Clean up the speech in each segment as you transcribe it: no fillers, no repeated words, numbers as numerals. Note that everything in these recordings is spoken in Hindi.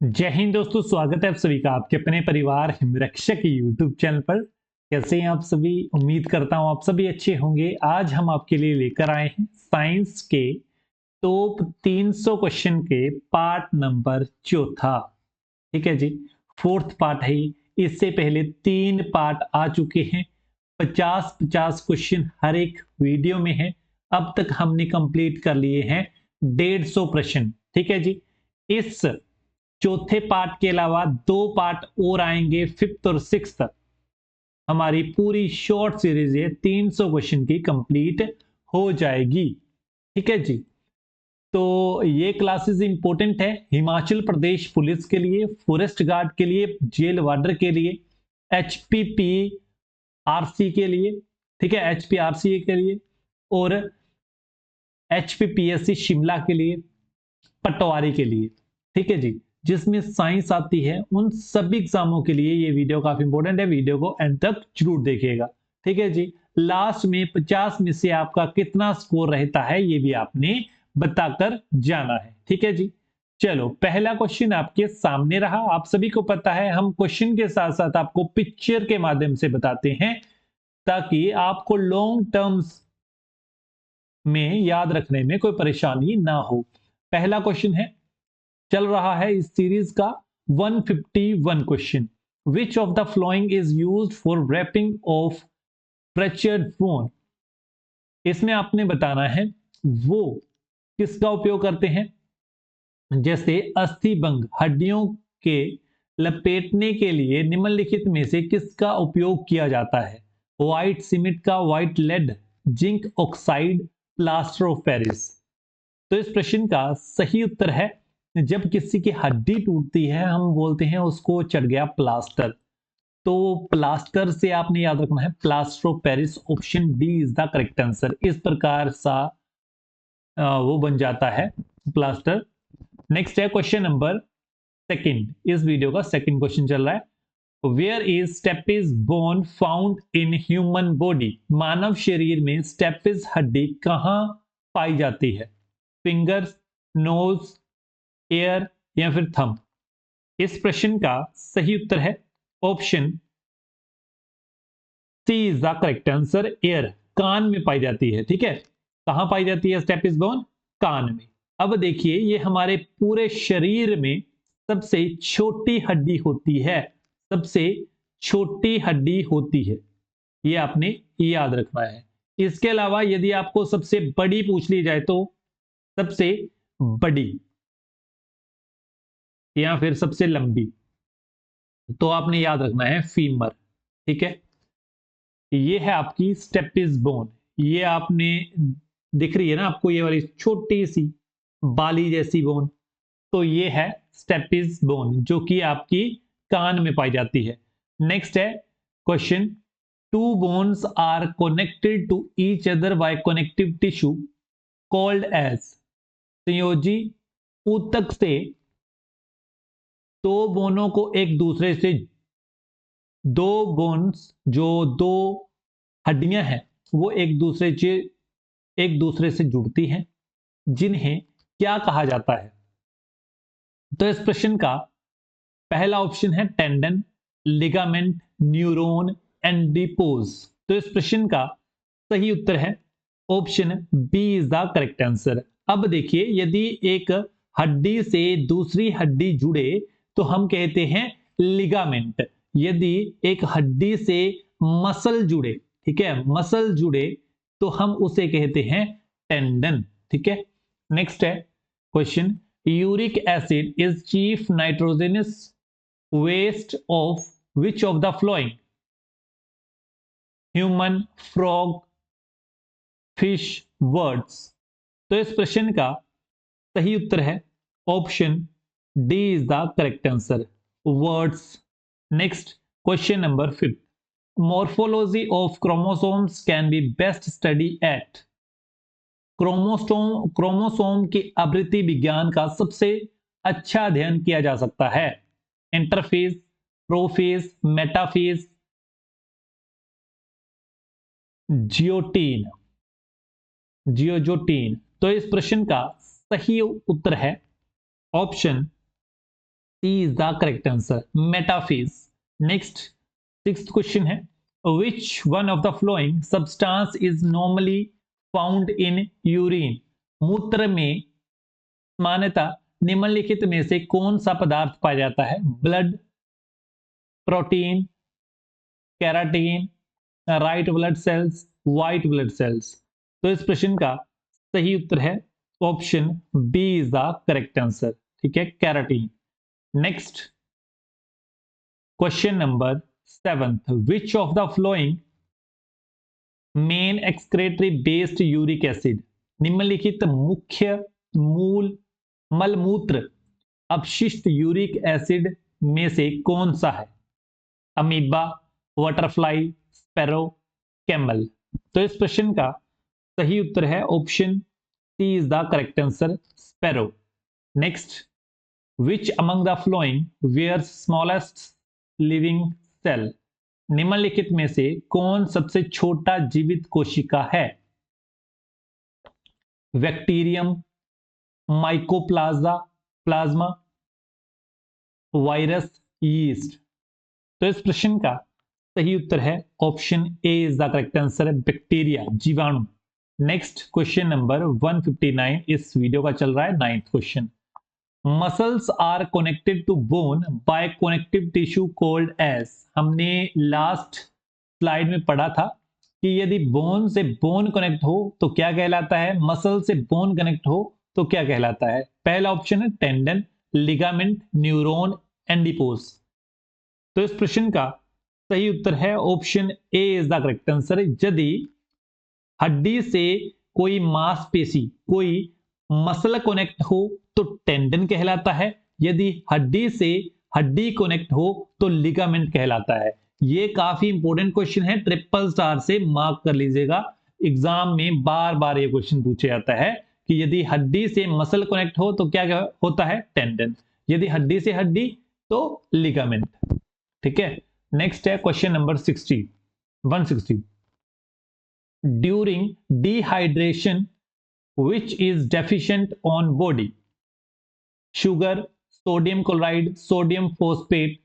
जय हिंद दोस्तों, स्वागत है आप सभी का आपके अपने परिवार हिमरक्षक यूट्यूब चैनल पर। कैसे हैं आप सभी? उम्मीद करता हूं आप सभी अच्छे होंगे। आज हम आपके लिए लेकर आए हैं साइंस के टॉप 300 क्वेश्चन के पार्ट नंबर चौथा। ठीक है जी, फोर्थ पार्ट है ये। इससे पहले 3 पार्ट आ चुके हैं। 50-50 क्वेश्चन हर एक वीडियो में है। अब तक हमने कंप्लीट कर लिए हैं 150 प्रश्न। ठीक है जी। इस चौथे पार्ट के अलावा 2 पार्ट और आएंगे, फिफ्थ और सिक्स तक। हमारी पूरी शॉर्ट सीरीज है 300 क्वेश्चन की कंप्लीट हो जाएगी। ठीक है जी। तो ये क्लासेस इंपॉर्टेंट है हिमाचल प्रदेश पुलिस के लिए, फॉरेस्ट गार्ड के लिए, जेल वार्डर के लिए, एचपीपी आरसी के लिए, ठीक है, एचपीआरसी के लिए, और एचपीपीएससी शिमला के लिए, पटवारी के लिए। ठीक है जी। जिसमें साइंस आती है उन सभी एग्जामों के लिए ये वीडियो काफी इंपॉर्टेंट है। वीडियो को एंड तक जरूर देखिएगा। ठीक है जी। लास्ट में 50 में से आपका कितना स्कोर रहता है ये भी आपने बताकर जाना है। ठीक है जी। चलो, पहला क्वेश्चन आपके सामने रहा। आप सभी को पता है हम क्वेश्चन के साथ साथ आपको पिक्चर के माध्यम से बताते हैं ताकि आपको लॉन्ग टर्म्स में याद रखने में कोई परेशानी ना हो। पहला क्वेश्चन है, चल रहा है इस सीरीज का 151 question. Which of the following is used for wrapping of fractured bone? इसमें आपने बताना है वो किसका उपयोग करते हैं। जैसे अस्थि भंग, हड्डियों के लपेटने के लिए निम्नलिखित में से किसका उपयोग किया जाता है? व्हाइट सीमेंट का, white lead, zinc oxide, plaster of Paris. तो इस प्रश्न का सही उत्तर है, जब किसी की हड्डी टूटती है हम बोलते हैं उसको चढ़ गया प्लास्टर। तो प्लास्टर से आपने याद रखना है plaster of Paris. Option D is the correct answer. इस प्रकार सा वो बन जाता है प्लास्टर। नेक्स्ट है क्वेश्चन नंबर सेकंड। इस वीडियो का सेकंड क्वेश्चन चल रहा है। Where is stapes bone found in human body? मानव शरीर में स्टेपिस हड्डी कहां पाई जाती है? फिंगर्स, नोज, एयर या फिर थंब? इस प्रश्न का सही उत्तर है option C is the correct answer. Ear, कान में पाई जाती है। ठीक है, कहां पाई जाती है स्टेपिस बोन? कान में। अब देखिए, ये हमारे पूरे शरीर में सबसे छोटी हड्डी होती है। सबसे छोटी हड्डी होती है, ये आपने याद रखना है। इसके अलावा यदि आपको सबसे बड़ी पूछ ली जाए तो सबसे बड़ी या फिर सबसे लंबी, तो आपने याद रखना है फीमर। ठीक है, ये है आपकी स्टेपिस बोन। ये आपने दिख रही है ना आपको, ये वाली छोटी सी बाली जैसी बोन, तो ये है स्टेपिस बोन जो कि आपकी कान में पाई जाती है। नेक्स्ट है question, two bones are connected to each other by connective tissue called as. संयोजी ऊतक से दो बोनों को एक दूसरे से, दो बोन्स जो दो हड्डियां हैं वो एक दूसरे से जुड़ती हैं, जिन्हें क्या कहा जाता है? तो इस प्रश्न का पहला ऑप्शन है टेंडन, लिगामेंट, न्यूरॉन, एंडिपोज। तो इस प्रश्न का सही उत्तर है option B is the correct answer. अब देखिए, यदि एक हड्डी से दूसरी हड्डी जुड़े तो हम कहते हैं लिगामेंट। यदि एक हड्डी से मसल जुड़े, ठीक है, मसल जुड़े, तो हम उसे कहते हैं टेंडन। ठीक है। नेक्स्ट है question, uric acid is chief nitrogenous waste of which of the following? Human, frog, fish, birds? तो इस प्रश्न का सही उत्तर है option D is the correct answer, birds. Next question number 5, morphology of chromosomes can be best studied at। Chromosome की आवृत्ति विज्ञान का सबसे अच्छा अध्ययन किया जा सकता है? इंटरफेज, प्रोफेज, मेटाफेज, जियोटीन, जियोजोटीन? तो इस प्रश्न का सही उत्तर है option C is the correct answer. Metaphase. Next, sixth question है, which one of the following substance is normally found in urine? मूत्र में सामान्यतः निम्नलिखित में से कौन सा पदार्थ पाया जाता है? Blood, protein, keratin, red blood cells, white blood cells. तो इस प्रश्न का सही उत्तर है option B is the correct answer. ठीक है, keratin. Next question number 7th, which of the following main excretory based uric acid? निम्नलिखित मुख्य मूल मलमूत्र अपशिष्ट यूरिक एसिड में से कौन सा है? Amoeba, butterfly, sparrow, camel. तो इस प्रश्न का सही उत्तर है option C is the correct answer, sparrow. Next, which among the following where's smallest living cell? निम्नलिखित में से कौन सबसे छोटा जीवित कोशिका है? Bacterium, mycoplasma, plasma, virus, yeast. तो इस प्रश्न का सही उत्तर है option A is the correct answer, bacteria, जीवाणु। नेक्स्ट क्वेश्चन नंबर 159 इस वीडियो का चल रहा है 9th question. Muscles are connected to bone by connective tissue called as. हमने लास्ट स्लाइड में पढ़ा था कि यदि बोन से बोन कनेक्ट हो तो क्या कहलाता है, मसल से बोन कनेक्ट हो तो क्या कहलाता है? पहला ऑप्शन है टेंडन, लिगामेंट, न्यूरॉन, एंडिपोज। तो इस प्रश्न का सही उत्तर है option A is the correct answer. यदि हड्डी से कोई मांसपेशी, कोई मसल कनेक्ट हो तो टेंडन कहलाता है, यदि हड्डी से हड्डी कनेक्ट हो तो लिगामेंट कहलाता है। ये काफी इंपॉर्टेंट क्वेश्चन है, ट्रिपल स्टार से मार्क कर लीजिएगा। एग्जाम में बार बार ये क्वेश्चन पूछा जाता है कि यदि हड्डी से मसल कनेक्ट हो तो क्या होता है? टेंडन। यदि हड्डी से हड्डी तो लिगामेंट। ठीक है, नेक्स्ट है question number 160। During dehydration which is deficient on body? sugar, sodium chloride, sodium phosphate,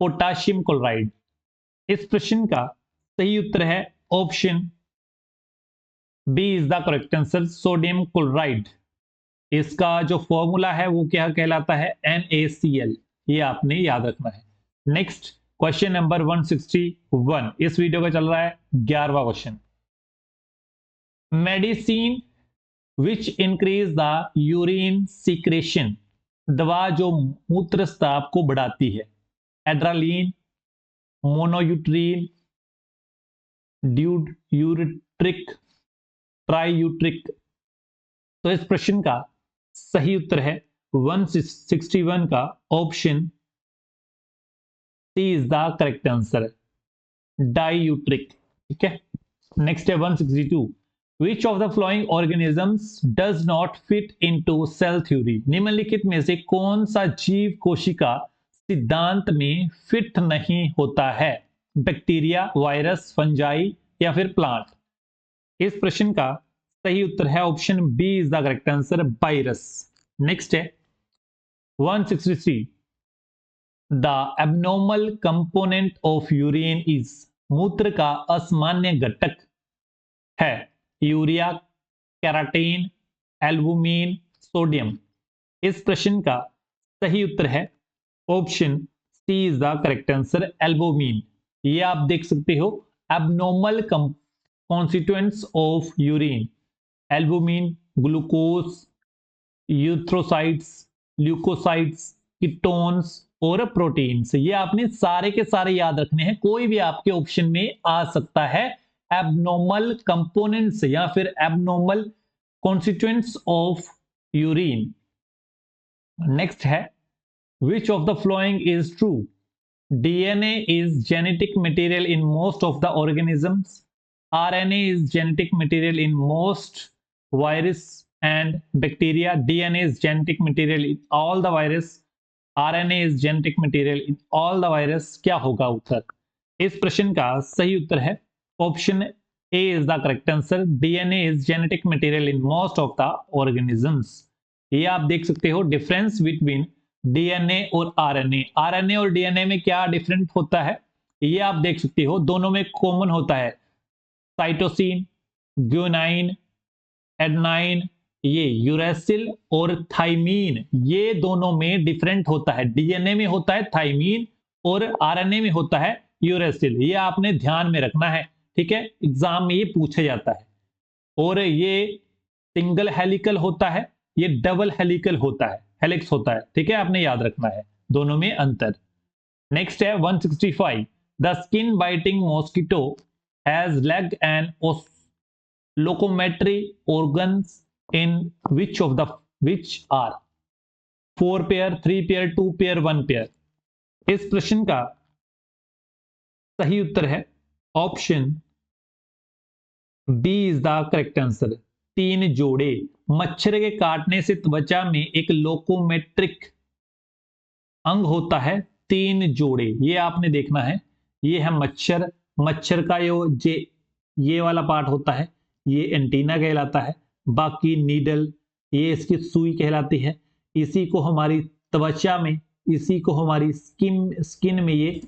potassium chloride। इस प्रश्न का सही उत्तर है option B is the correct answer, sodium chloride. इसका जो फॉर्मूला है वो क्या कहलाता है? NaCl। ये आपने याद रखना है। नेक्स्ट क्वेश्चन नंबर 161 इस वीडियो का चल रहा है 11वां question. Medicine which increase the urine secretion, दवा जो मूत्र स्राव को बढ़ाती है? एड्रालीन, मोनोयूट्रीन, ड्यूयूरिट्रिक, ट्राईयूट्रिक। तो इस प्रश्न का सही उत्तर है 161 का option C is the correct answer, diuretic. ठीक है, नेक्स्ट है 162। Which of the following organisms does not fit into cell theory? निम्नलिखित में से कौन सा जीव कोशिका सिद्धांत में फिट नहीं होता है? बैक्टीरिया, वायरस, फंजाई या फिर प्लांट? इस प्रश्न का सही उत्तर है option B is the correct answer, virus. Next है 163। The abnormal component of urine is. मूत्र का असामान्य घटक है यूरिया, कैराटीन, एल्बुमिन, सोडियम। इस प्रश्न का सही उत्तर है option C is the correct answer, albumin. ये आप देख सकते हो abnormal constituents of urine, albumin, glucose, erythrocytes, leukocytes, ketones और प्रोटीन्स। ये आपने सारे के सारे याद रखने हैं, कोई भी आपके ऑप्शन में आ सकता है। एबनॉर्मल कंपोनेंट्स या फिर abnormal constituents of urine. Next है which of the following is true? DNA is genetic material in most of the organisms. RNA is genetic material in most virus and bacteria. DNA is genetic material in all the virus. RNA is genetic material in all the virus. क्या होगा उत्तर? इस प्रश्न का सही उत्तर है option A is the correct answer, DNA is genetic material in most of the organisms। ये आप देख सकते हो डिफरेंस बिटवीन डीएनए और आरएनए। आरएनए और डीएनए में क्या डिफरेंट होता है ये आप देख सकते हो, दोनों में कॉमन होता है साइटोसिन, ग्यूनाइन, एडेनाइन, ये यूरेसिल और थाइमीन, ये दोनों में डिफरेंट होता है। डीएनए में होता है थाइमीन और आरएनए में होता है यूरेसिल। ये आपने ध्यान में रखना है, ठीक है, एग्जाम में ये पूछा जाता है। और ये सिंगल हेलिकल होता है, ये डबल हेलिकल होता है, हेलिक्स होता है, ठीक है, आपने याद रखना है दोनों में अंतर। नेक्स्ट है 165, the skin biting mosquito has leg and locomotory organs in which of the which are 4 pair, 3 pair, 2 pair, 1 pair. इस प्रश्न का सही उत्तर है option B is the correct answer, 3 जोड़े। मच्छर के काटने से त्वचा में एक लोकोमेट्रिक अंग होता है, 3 जोड़े, ये आपने देखना है। ये है मच्छर, मच्छर का ये वाला पार्ट होता है, ये एंटीना कहलाता है। बाकी नीडल, ये इसकी सुई कहलाती है। इसी को हमारी त्वचा में, इसी को हमारी स्किन में ये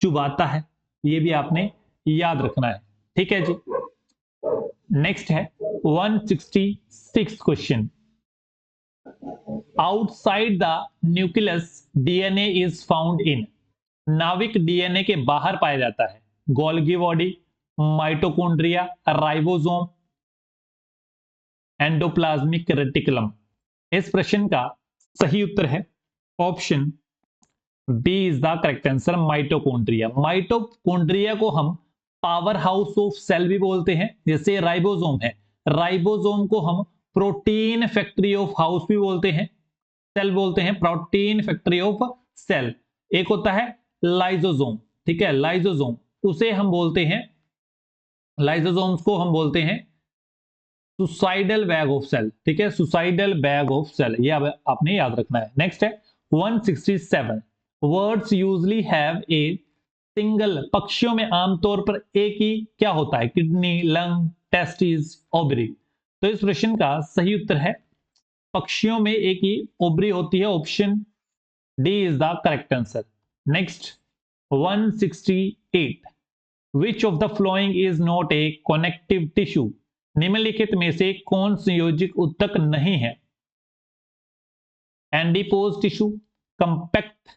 चुभाता है, ये भी आपने याद रखना है, ठीक है जी। नेक्स्ट है 166 question, outside the nucleus DNA is found in. नाविक डीएनए के बाहर पाया जाता है, Golgi body, mitochondria, ribosome, endoplasmic reticulum. इस प्रश्न का सही उत्तर है option B is the correct answer, mitochondria. Mitochondria को हम पावर हाउस ऑफ सेल भी बोलते हैं, जैसे राइबोसोम है, राइबोसोम को हम प्रोटीन फैक्ट्री ऑफ हाउस भी बोलते हैं, सेल बोलते हैं, प्रोटीन फैक्ट्री ऑफ सेल। एक होता है लाइजोसोम, ठीक है, लाइजोसोम, उसे हम बोलते हैं, लाइजोसोम्स को हम बोलते हैं सुसाइडल बैग ऑफ सेल, ठीक है, सुसाइडल बैग ऑफ सेल, ये आपने याद रखना है। नेक्स्ट है 167, words usually have a single, पक्षियों में आमतौर पर एक ही क्या होता है, किडनी, लंग, टेस्टिस, ओवरी। तो इस प्रश्न का सही उत्तर है पक्षियों में एक ही ओवरी होती है, option D is the correct answer. Next 168, which of the following is not a connective tissue. निम्नलिखित में से कौन संयोजक उत्तक नहीं है, adipose tissue, compact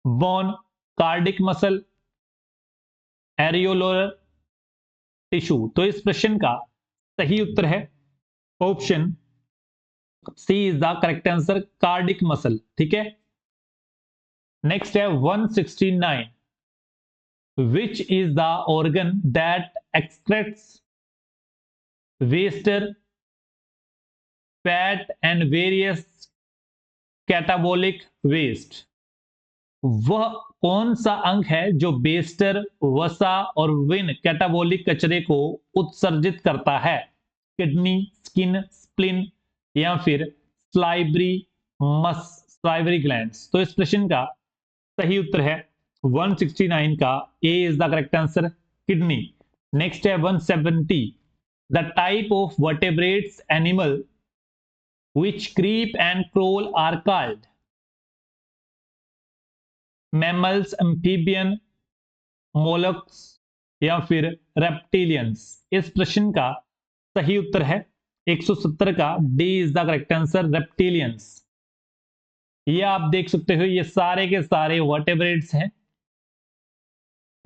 bone, cardiac muscle, areolar tissue. तो इस प्रश्न का सही उत्तर है option C is the correct answer, cardiac muscle, ठीक है। नेक्स्ट है 169, which is the organ that excretes water fat and various catabolic waste. वह कौन सा अंग है जो बेस्टर, वसा और विन कैटाबोलिक कचरे को उत्सर्जित करता है, किडनी, स्किन, स्प्लिन या फिर स्लाइवरी ग्लैंड्स। तो इस प्रश्न का सही उत्तर है 169 का A is the correct answer, kidney. Next है 170, the type of vertebrates animal which creep and crawl are called mammals, amphibian, mollusks या फिर रेप्टिलियंस। इस प्रश्न का सही उत्तर है 170 का D is the correct answer, reptilians. ये आप देख सकते हो, ये सारे के सारे वर्टेब्रेट्स हैं,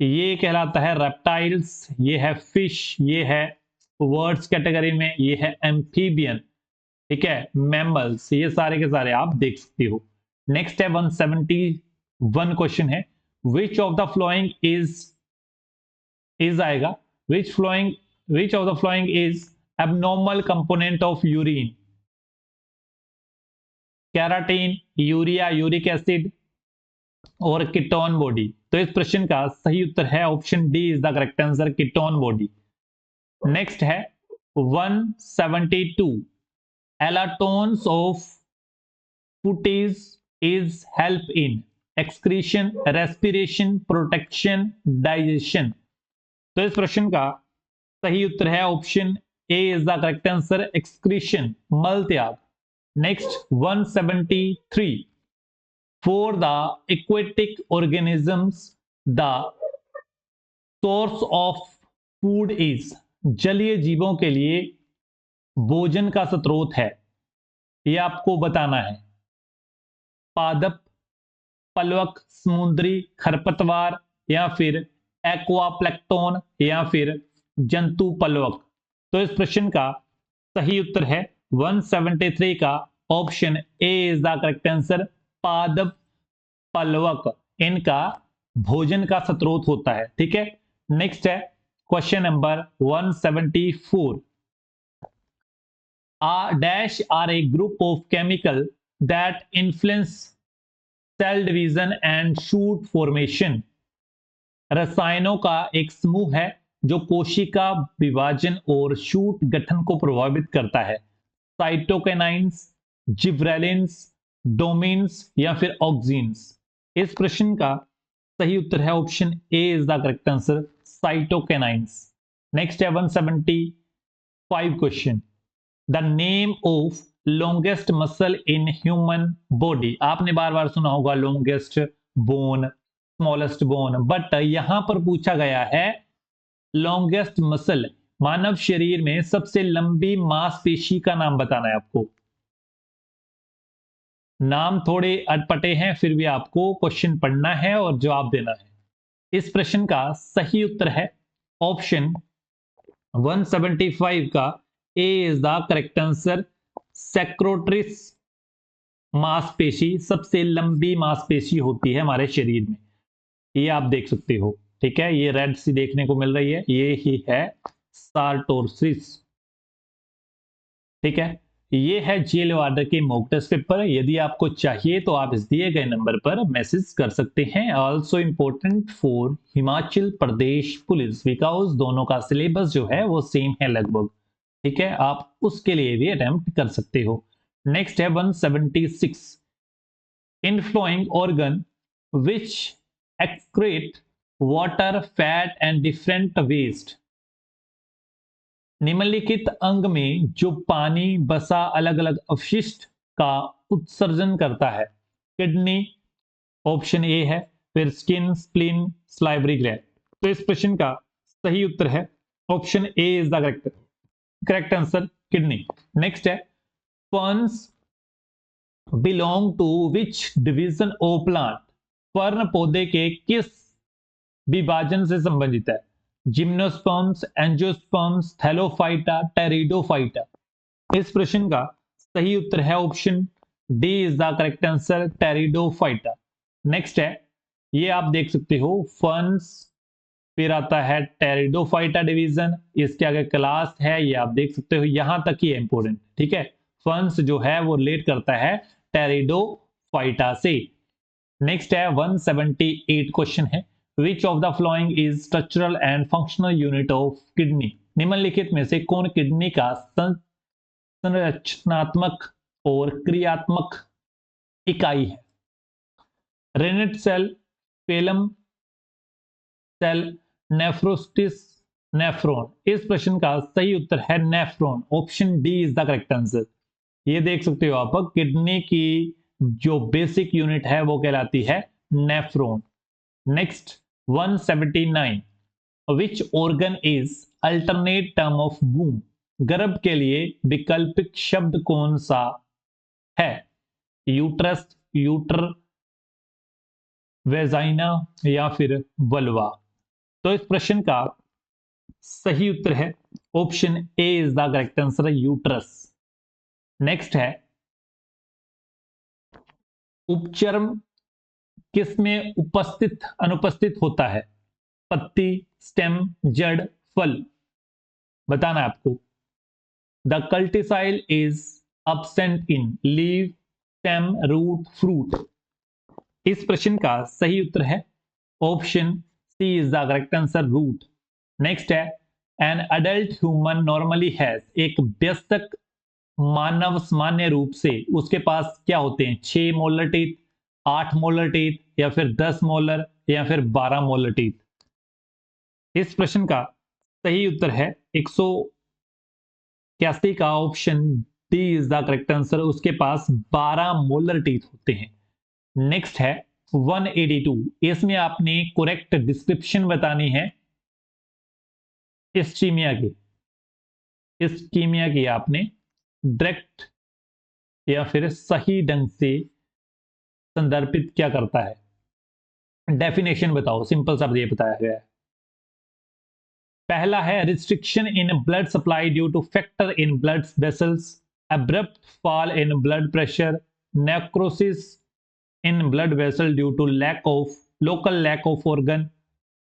ये कहलाता है रेप्टाइल्स, ये है फिश, ये है वर्ड्स कैटेगरी में, ये है एम्फीबियन, ठीक है, मैमल्स, ये सारे के सारे आप देख सकते हो। नेक्स्ट है 171 क्वेश्चन है, which of the following is आएगा, which of the following is abnormal component of urine, creatine, urea, uric acid और कीटोन बॉडी। तो इस प्रश्न का सही उत्तर है option D is the correct answer, ketone body. Next है 172, allotones of footage is help in excretion, respiration, protection, digestion। तो इस प्रश्न का सही उत्तर है option A is the correct answer, excretion, मल त्याग। Next 173, for the aquatic organisms the source of food is, जलीय जीवों के लिए भोजन का स्रोत है, ये आपको बताना है। पादप, पलवक, समुद्री खरपतवार, या फिर एक्वाप्लैंक्टन, या फिर जंतु पलवक। तो इस प्रश्न का सही उत्तर है 173 का option A is the correct answer. पादप, पलवक इनका भोजन का स्रोत होता है। ठीक है, नेक्स्ट है question number 174। A dash are a group of chemical that influence cell division and shoot formation। रसायनों का एक समूह है जो कोशिका विभाजन और शूट गठन को प्रभावित करता है। साइटोकिनाइंस, जिब्रेलिन्स, डोमिन्स, या फिर ऑक्सीन्स। इस प्रश्न का सही उत्तर है option A is the correct answer, cytokinins. Next है 175 question. The name of longest muscle in human body. आपने बार बार सुना होगा longest bone, smallest bone, but यहां पर पूछा गया है लॉन्गेस्ट मसल, मानव शरीर में सबसे लंबी मांसपेशी का नाम बताना है आपको। नाम थोड़े अटपटे हैं, फिर भी आपको क्वेश्चन पढ़ना है और जवाब देना है। इस प्रश्न का सही उत्तर है ऑप्शन 175 का A is the correct answer, सेक्रोट्रिस मांसपेशी सबसे लंबी मांसपेशी होती है हमारे शरीर में। ये आप देख सकते हो। ठीक है, ये रेड सी देखने को मिल रही है, ये ही है सार्टोरियस। ठीक है, ये है जेल वार्डर के मॉक टेस्ट पेपर। यदि आपको चाहिए तो आप इस दिए गए नंबर पर मैसेज कर सकते हैं। Also important for Himachal Pradesh police, because दोनों का सिलेबस जो है वो सेम है लगभग। ठीक है, आप उसके लिए भी अटेम्प्ट कर सकते हो। नेक्स्ट है 176, in following organ which excrete water, fat and different waste. निम्नलिखित अंग में जो पानी, बसा, अलग अलग अपशिष्ट का उत्सर्जन करता है। किडनी ऑप्शन ए है, फिर स्किन, स्प्लीन, स्लाइवरी ग्लैंड। तो इस प्रश्न का सही उत्तर है option A is the correct answer, kidney. Next है ferns belong to which division of plant. Fern पौधे के किस विभाजन से संबंधित है। Gymnosperms, angiosperms, thallophyta, pteridophyta. इस प्रश्न का सही उत्तर है option D is the correct answer, pteridophyta. Next है, ये आप देख सकते हो फर्न्स, फिर आता है टेरिडोफाइटा डिवीजन, इसके आगे क्लास है, ये आप देख सकते हो। यहां तक ही है इंपॉर्टेंट। ठीक है, फर्न्स जो है वो रिलेट करता है टेरिडोफाइटा से। नेक्स्ट है 178 क्वेश्चन है, which of the following is structural and functional unit of kidney. निम्नलिखित में से कौन किडनी का संरचनात्मक और क्रियात्मक इकाई है। रेनेट सेल, पेलम सेल, नेफ्रोस्टिस, नेफ्रॉन। इस प्रश्न का सही उत्तर है nephron, option D is the correct answer. ये देख सकते हो आप, किडनी की जो बेसिक यूनिट है वो कहलाती है nephron. Next 179, which organ is alternate term of womb. गर्भ के लिए वैकल्पिक शब्द कौन सा है। यूट्रस, यूटर, वेजाइना, या फिर वल्वा। तो इस प्रश्न का सही उत्तर है option A is the correct answer, uterus. Next है उपचर्म किसमें उपस्थित अनुपस्थित होता है। पत्ती, स्टेम, जड़, फल। बताना है आपको। The cuticle is absent in leave, stem, root, fruit. इस प्रश्न का सही उत्तर है option C is the correct answer, root. Next है an adult human normally has. एक वयस्क मानव सामान्य रूप से उसके पास क्या होते हैं, 6 मोलर टीथ, 8 मोलर टीथ, या फिर 10 मोलर, या फिर 12 मोलर टीथ। इस प्रश्न का सही उत्तर है 181 का option D is the correct answer. उसके पास 12 मोलर टीथ होते हैं। नेक्स्ट है 182। इसमें आपने करेक्ट डिस्क्रिप्शन बतानी है इस्कीमिया की। इस्कीमिया की आपने डायरेक्ट या फिर सही ढंग से संदर्भित क्या करता है, डेफिनेशन बताओ। सिंपल सा ये बताया गया है। पहला है restriction in blood supply due to factor in blood vessels, abrupt fall in blood pressure, necrosis in blood vessel due to local lack of organ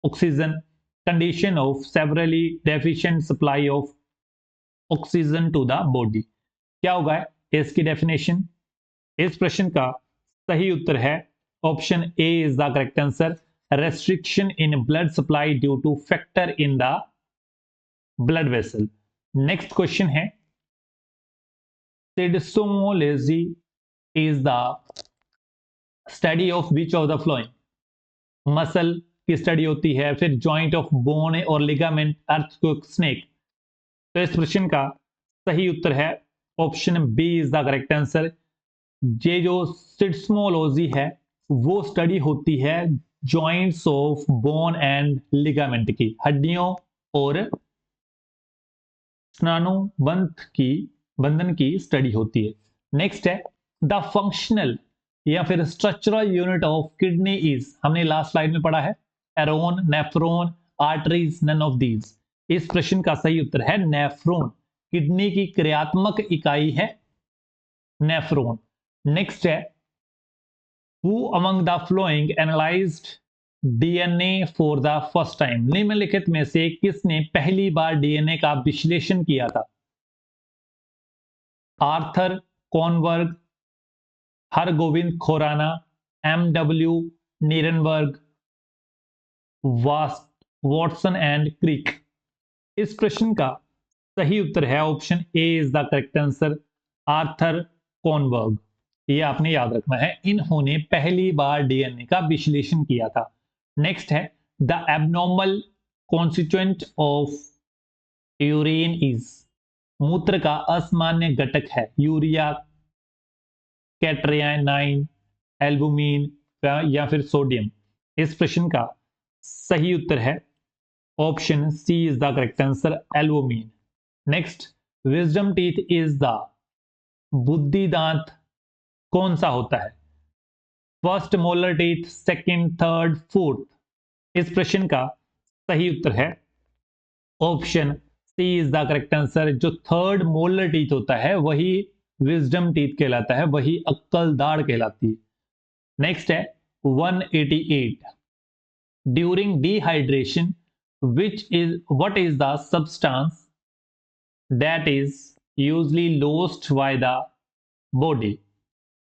oxygen, condition of severely deficient supply of oxygen to the body. क्या होगा इसकी डेफिनेशन? इस प्रश्न का सही उत्तर है option A is the correct answer, restriction in blood supply due to factor in the blood vessel. Next question है cydomology is the study of which of the following? Muscle की स्टडी होती है, फिर जॉइंट ऑफ बोन और लिगामेंट, अर्थक्वेक, स्नेक। तो इस प्रश्न का सही उत्तर है option B is the correct answer. ये जो सिस्मोलॉजी है वो स्टडी होती है joints of bone and ligament की, हड्डियों और बंधन की स्टडी होती है। नेक्स्ट है द फंक्शनल या फिर structural unit of kidney is, हमने लास्ट स्लाइड में पढ़ा है एरोन, nephron, arteries, none of these. इस प्रश्न का सही उत्तर है नेफ्रॉन। किडनी की क्रियात्मक इकाई है नेफ्रॉन। नेक्स्ट है Who among the following analyzed DNA for the first time? निम्नलिखित में से किसने पहली बार डीएनए का विश्लेषण किया था? Arthur Kornberg, Hargobind Khorana, MW Nirenberg, Watson and Crick. इस प्रश्न का सही उत्तर है option A is the correct answer, Arthur Kornberg. ये आपने याद रखना है, इन्होंने पहली बार डीएनए का विश्लेषण किया था। नेक्स्ट है the abnormal constituent of urine is, मूत्र का असामान्य घटक है यूरिया, कैट्रियानाइन, एल्बुमिन या फिर सोडियम। इस प्रश्न का सही उत्तर है option C is the correct answer, albumin. Next wisdom teeth is the, बुद्धि दांत कौन सा होता है? First molar teeth, second, third, fourth. इस प्रश्न का सही उत्तर है option C is the correct answer. जो थर्ड मोलर टीथ होता है वही विजडम टीथ कहलाता है, वही अक्कल दाढ़ कहलाती है। नेक्स्ट है 188। During dehydration what is the substance that is usually lost by the body?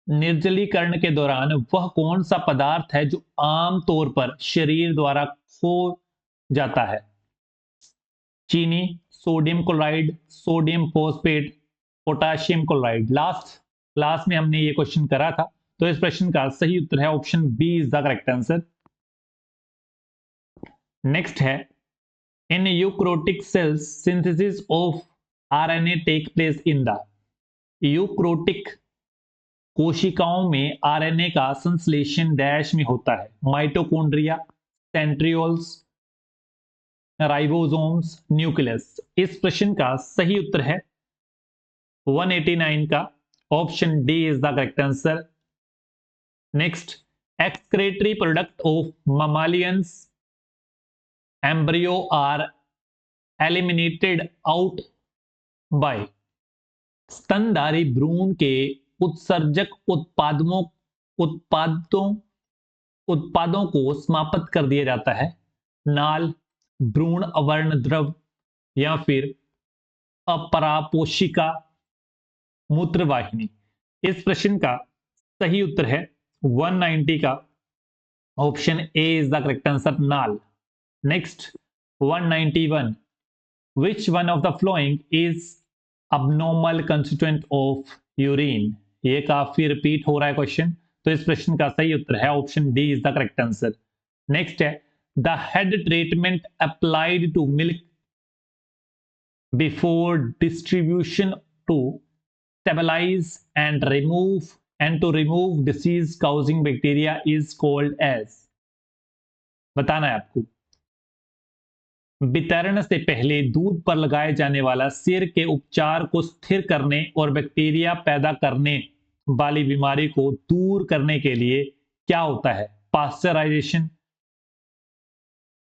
निर्जलीकरण के दौरान वह कौन सा पदार्थ है जो आमतौर पर शरीर द्वारा खो जाता है? चीनी, sodium chloride, sodium phosphate, potassium chloride. Last में हमने ये क्वेश्चन करा था, तो इस प्रश्न का सही उत्तर है option B is the correct answer. Next है in eukaryotic cells synthesis of RNA take place in the, eukaryotic कोशिकाओं में आरएनए का संश्लेषण डैश में होता है? Mitochondria, centrioles, ribosomes, nucleus. इस प्रश्न का सही उत्तर है 189 का option D is the correct answer. Next excretory product of mammalians embryo are eliminated out by, स्तनधारी भ्रूण के उत्सर्जक उत्पादों को समाप्त कर दिया जाता है? नाल, भ्रूण अवर्ण द्रव या फिर अपरापोशिका मूत्रवाहिनी। इस प्रश्न का सही उत्तर है 190 का option A is the correct answer, नाल। Next 191 which one of the following is abnormal constituent of urine? ये काफी रिपीट हो रहा है क्वेश्चन, तो इस प्रश्न का सही उत्तर है option D is the correct answer. Next है the heat treatment applied to milk before distribution to stabilize and to remove disease causing bacteria is called as, बताना है आपको। वितरण से पहले दूध पर लगाए जाने वाला सिर के उपचार को स्थिर करने और बैक्टीरिया पैदा करने वाली बीमारी को दूर करने के लिए क्या होता है? पास्चराइजेशन,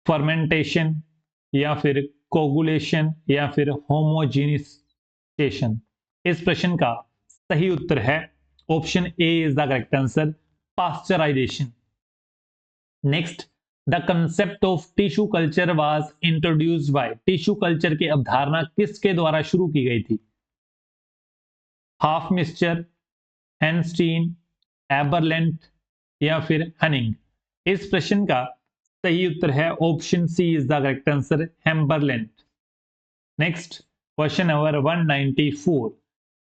फर्मेंटेशन, या फिर कोगुलेशन, या फिर होमोजीनिसेशन। इस प्रश्न का सही उत्तर है option A is the correct answer, pasteurization. Next, the concept of tissue culture was introduced by, tissue culture की अवधारणा किसके द्वारा शुरू की गई थी? हाफ मिस्चर, हैंस्टीन, एबरलेंट, या फिर हनिंग। इस प्रश्न का सही उत्तर है option C is the correct answer, हेम्बरलेंट। Next, question number 194,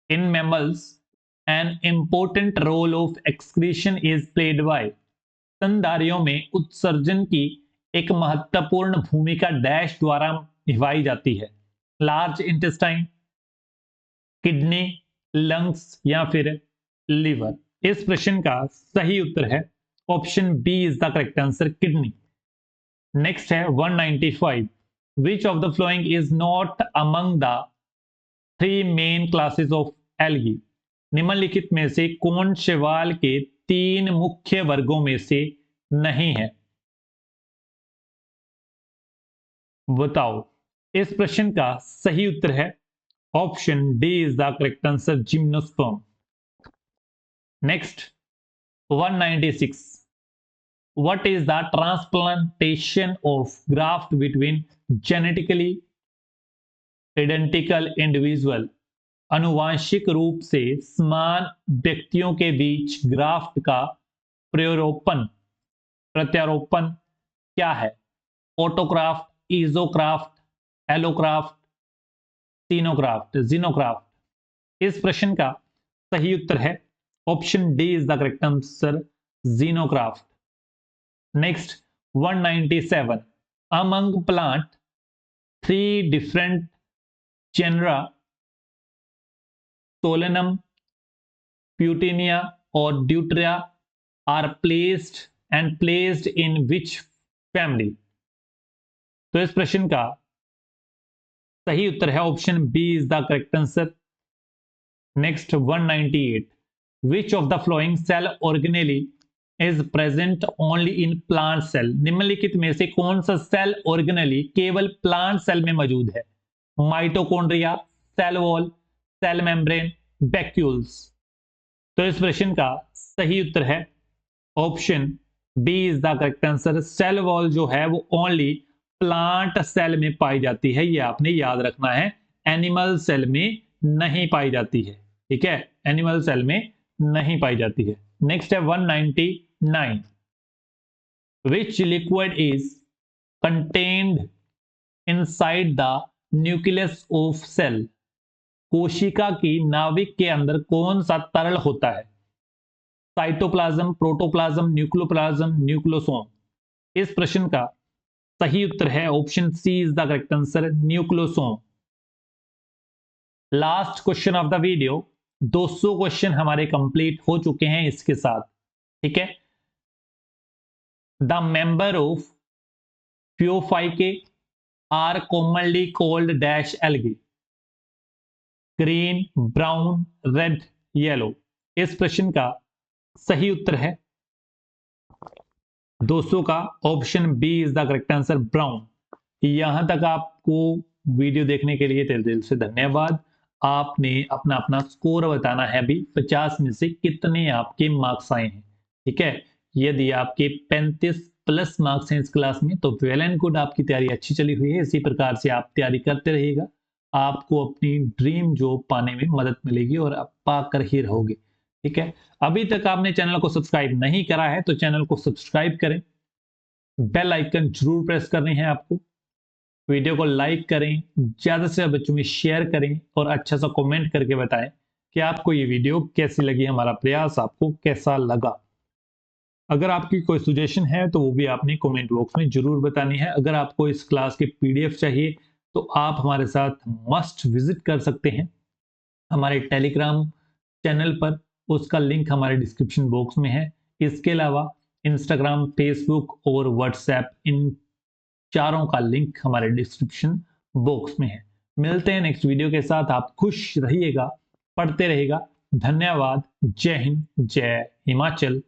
in mammals an important role of excretion is played by, स्तनधारियों में उत्सर्जन की एक महत्वपूर्ण भूमिका डैश द्वारा निभाई जाती है? लार्ज इंटेस्टाइन, किडनी, लंग्स, या फिर लिवर। इस प्रश्न का सही उत्तर है option B is the correct answer, kidney. Next है 195, which of the following is not among the three main classes of algae, निम्नलिखित में से कौन शैवाल के तीन मुख्य वर्गों में से नहीं है? बताओ। इस प्रश्न का सही उत्तर है option D is the correct answer, gymnosperm. Next 196, what is the transplantation of graft between genetically identical individual, अनुवांशिक रूप से समान व्यक्तियों के बीच ग्राफ्ट का प्रत्यारोपण क्या है? Autograft, isograft, allograft, xenograft, xenograft. इस प्रश्न का सही उत्तर है option D is the correct answer, xenograft. Next 197, among plant, three different genera, Solanum, Putinea, or Deuteria, are placed in which family? तो इस प्रश्न का सही उत्तर है option B is the correct answer. Next 198, which of the following cell organelle is present only in plant cell, निम्नलिखित में से कौन सा सेल ऑर्गेनेली केवल प्लांट सेल में मौजूद है? Mitochondria, cell wall, cell membrane, vacuoles. तो इस प्रश्न का सही उत्तर है option B is the correct answer, cell wall जो है वो ओनली प्लांट सेल में पाई जाती है, ये आपने याद रखना है, एनिमल सेल में नहीं पाई जाती है। ठीक है, एनिमल सेल में नहीं पाई जाती है। नेक्स्ट है 199, which liquid is contained inside the nucleus of cell, कोशिका की नाभिक के अंदर कौन सा तरल होता है? Cytoplasm, protoplasm, nucleoplasm, nucleosome. इस प्रश्न का सही उत्तर है option C is the correct answer, nucleosome. Last question of the video, 200 question हमारे कंप्लीट हो चुके हैं इसके साथ। ठीक है, the member of phaeophyceae are commonly called dash algae, green, brown, red, yellow. इस प्रश्न का सही उत्तर है 200 का option B is the correct answer, brown. यहां तक आपको वीडियो देखने के लिए दिल से धन्यवाद। आपने अपना अपना स्कोर बताना है अभी 50 में से कितने आपके मार्क्स आए हैं। ठीक है, यदि आपके 35 प्लस मार्क्स हैं इस क्लास में तो वेल एंड गुड, आपकी तैयारी अच्छी चली हुई है। इसी प्रकार से आप तैयारी करते रहिएगा, आपको अपनी ड्रीम जॉब पाने में मदद मिलेगी और आप पाकर ही रहोगे। ठीक है, अभी तक आपने चैनल को सब्सक्राइब नहीं करा है तो चैनल को सब्सक्राइब करें, बेल आइकन जरूर प्रेस करनी है आपको, वीडियो को लाइक करें, ज्यादा से ज्यादा बच्चों में शेयर करें और अच्छा सा कमेंट करके बताएं कि आपको ये वीडियो कैसी लगी, हमारा प्रयास आपको कैसा लगा। अगर आपकी कोई सजेशन है तो वो भी आपने कमेंट बॉक्स में जरूर बतानी है। अगर आपको इस क्लास के पीडीएफ चाहिए तो आप हमारे साथ मस्ट विजिट कर सकते हैं। हमारे टेलीग्राम चैनल पर, उसका लिंक हमारे डिस्क्रिप्शन बॉक्स में है। इसके अलावा इंस्टाग्राम, फेसबुक और व्हाट्सएप, इन चारों का लिंक हमारे डिस्क्रिप्शन बॉक्स में है। मिलते हैं नेक्स्ट वीडियो के साथ। आप खुश रहिएगा, पढ़ते रहिएगा। धन्यवाद। जय हिंद, जय हिमाचल।